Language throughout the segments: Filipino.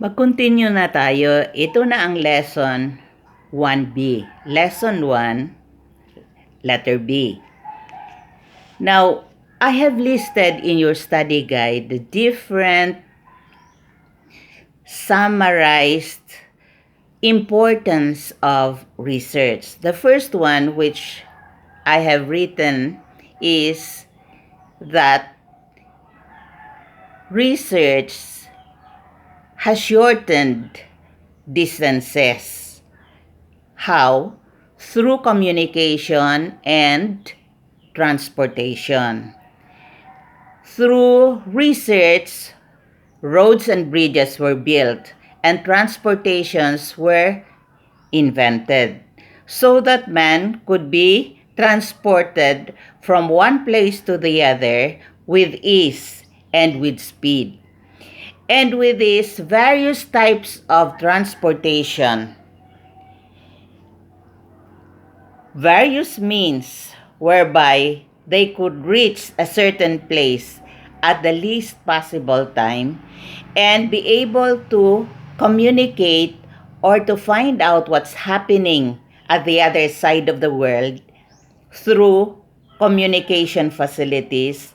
Mag-continue na tayo. Ito na ang lesson 1B. Lesson 1, letter B. Now, I have listed in your study guide the different summarized importance of research. The first one, which I have written, is that research has shortened distances. How? Through communication and transportation. Through research, roads and bridges were built and transportations were invented so that man could be transported from one place to the other with ease and with speed. And with these various types of transportation, various means whereby they could reach a certain place at the least possible time and be able to communicate or to find out what's happening at the other side of the world through communication facilities,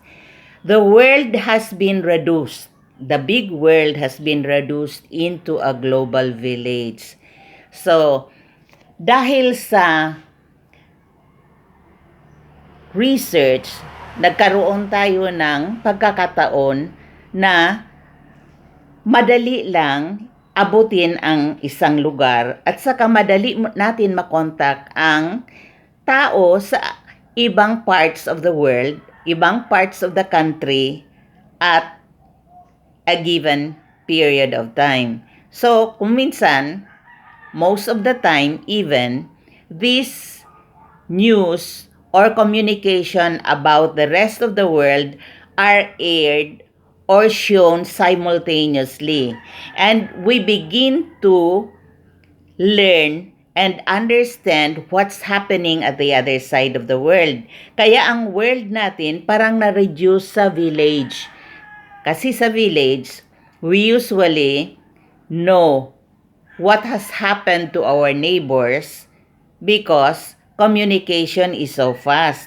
the world has been reduced. The big world has been reduced into a global village. So, dahil sa research, nagkaroon tayo ng pagkakataon na madali lang abutin ang isang lugar at saka madali natin makontak ang tao sa ibang parts of the world, ibang parts of the country at a given period of time. So, kung minsan, most of the time even, this news or communication about the rest of the world are aired or shown simultaneously. And we begin to learn and understand what's happening at the other side of the world. Kaya ang world natin parang na-reduce sa village. Kasi sa village, we usually know what has happened to our neighbors because communication is so fast.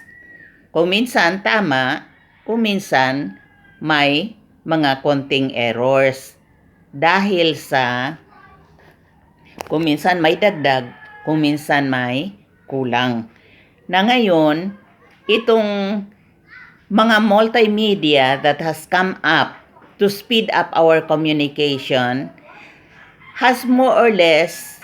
Kung minsan tama, kung minsan may mga konting errors. Dahil sa kung minsan may dagdag, kung minsan may kulang. Na ngayon, itong mga multimedia that has come up to speed up our communication has more or less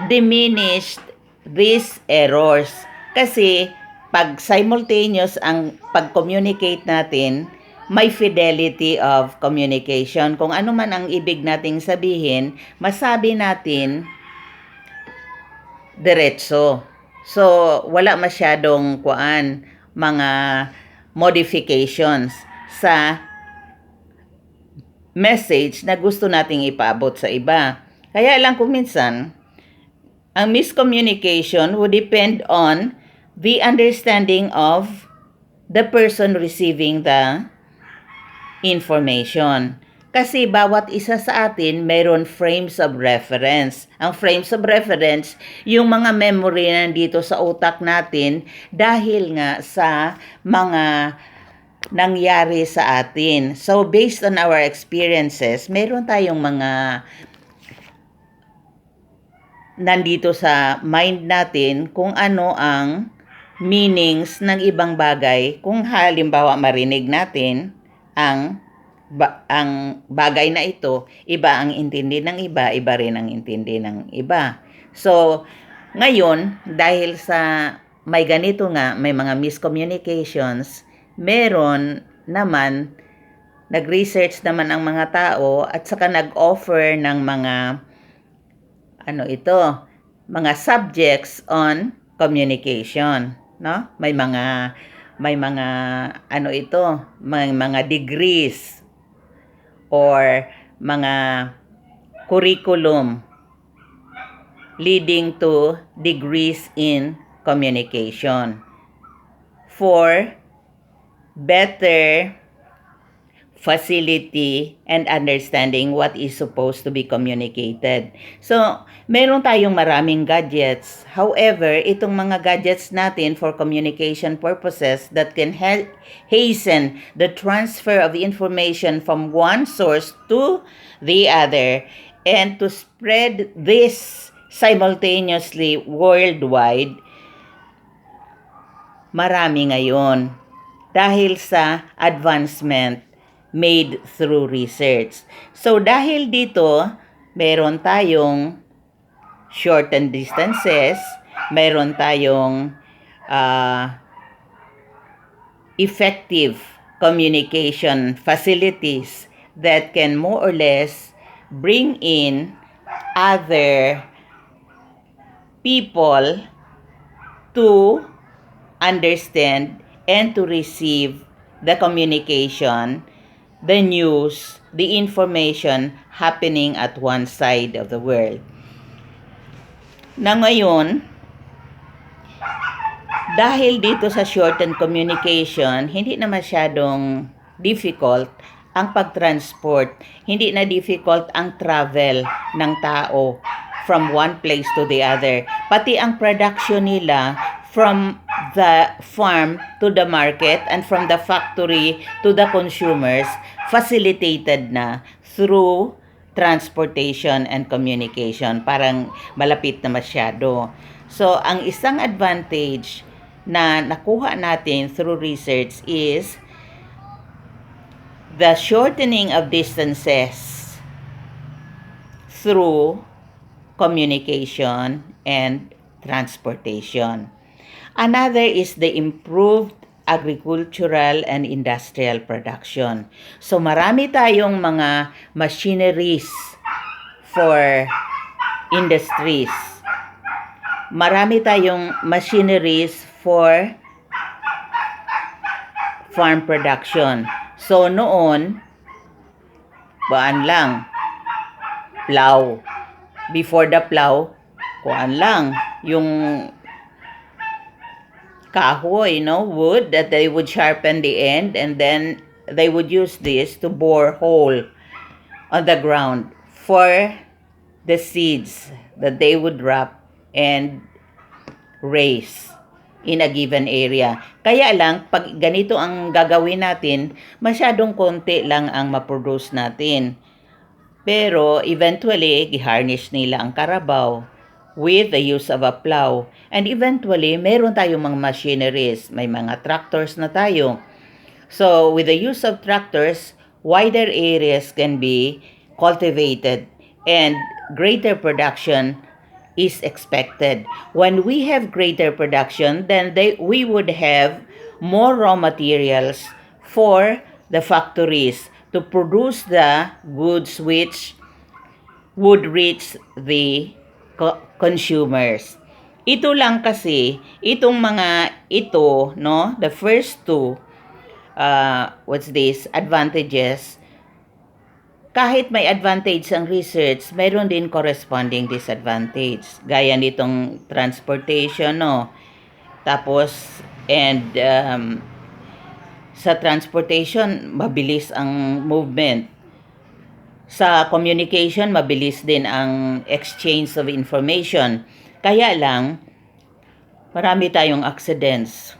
diminished these errors. Kasi pag simultaneous ang pag-communicate natin, may fidelity of communication. Kung ano man ang ibig nating sabihin, masabi natin diretso. So, wala masyadong mga modifications sa message na gusto nating ipaabot sa iba. Kaya lang kung minsan, ang miscommunication would depend on the understanding of the person receiving the information. Kasi bawat isa sa atin mayroon frames of reference. Ang frames of reference, yung mga memory na nandito sa utak natin dahil nga sa mga nangyari sa atin. So, based on our experiences, mayroon tayong mga nandito sa mind natin kung ano ang meanings ng ibang bagay. Kung halimbawa marinig natin ang bagay na ito, iba ang intindi ng iba, iba rin ang intindi ng iba. So, ngayon, dahil sa may ganito nga, may mga miscommunications, meron naman, nag-research naman ang mga tao at saka nag-offer ng mga, mga subjects on communication, no? May mga mga degrees or mga curriculum leading to degrees in communication for facility, and understanding what is supposed to be communicated. So, meron tayong maraming gadgets. However, itong mga gadgets natin for communication purposes that can hasten the transfer of information from one source to the other and to spread this simultaneously worldwide, marami ngayon dahil sa advancement made through research. So dahil dito, meron tayong shortened distances, meron tayong effective communication facilities that can more or less bring in other people to understand and to receive the communication, the news, the information happening at one side of the world. Na ngayon, dahil dito sa shortened communication, hindi na masyadong difficult ang pag-transport. Hindi na difficult ang travel ng tao from one place to the other. Pati ang production nila from the farm to the market and from the factory to the consumers facilitated na through transportation and communication. Parang malapit na masyado. So, ang isang advantage na nakuha natin through research is the shortening of distances through communication and transportation. Another is the improved agricultural and industrial production. So marami tayong mga machineries for industries. Marami tayong machineries for farm production. So noon, kuan lang, plow. Before the plow, kuan lang, yung kahoy, wood that they would sharpen the end, and then they would use this to bore hole on the ground for the seeds that they would drop and raise in a given area. Kaya lang, pag ganito ang gagawin natin, masyadong konti lang ang maproduce natin. Pero eventually, giharnish nila ang karabaw with the use of a plow. And eventually, meron tayong mga machineries. May mga tractors na tayo. So, with the use of tractors, wider areas can be cultivated and greater production is expected. When we have greater production, then we would have more raw materials for the factories to produce the goods which would reach the consumers. Ito lang kasi, itong mga ito, the first two, advantages, kahit may advantage ang research, mayroon din corresponding disadvantage. Gaya nitong transportation, Tapos, and sa transportation, mabilis ang movement. Sa communication, mabilis din ang exchange of information. Kaya lang, marami tayong accidents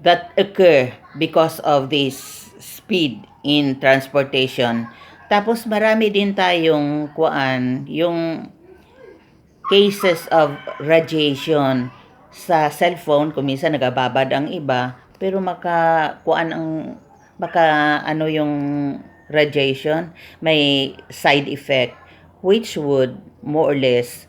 that occur because of this speed in transportation. Tapos marami din tayong yung cases of radiation sa cellphone. Kung minsan nagababad ang iba, pero yung radiation, may side effect which would more or less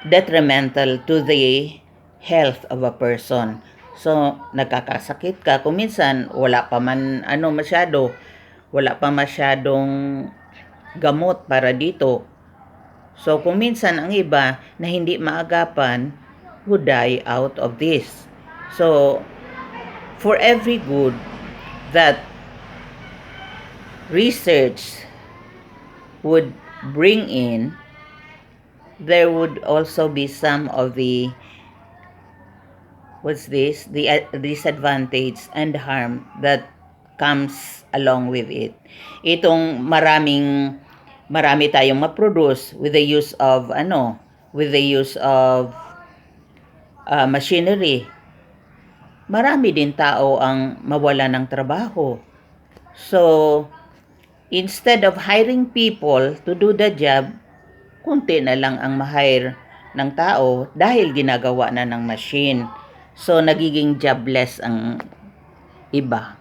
detrimental to the health of a person. So, nagkakasakit ka. Kung minsan, wala pa masyadong gamot para dito. So, kung minsan, ang iba na hindi maagapan would die out of this. So, for every good that research would bring in, there would also be some of the what's this? The disadvantage and harm that comes along with it. Itong marami tayong ma-produce with the use of machinery. Marami din tao ang mawala ng trabaho. So, instead of hiring people to do the job, kunti na lang ang ma-hire ng tao dahil ginagawa na ng machine. So, nagiging jobless ang iba.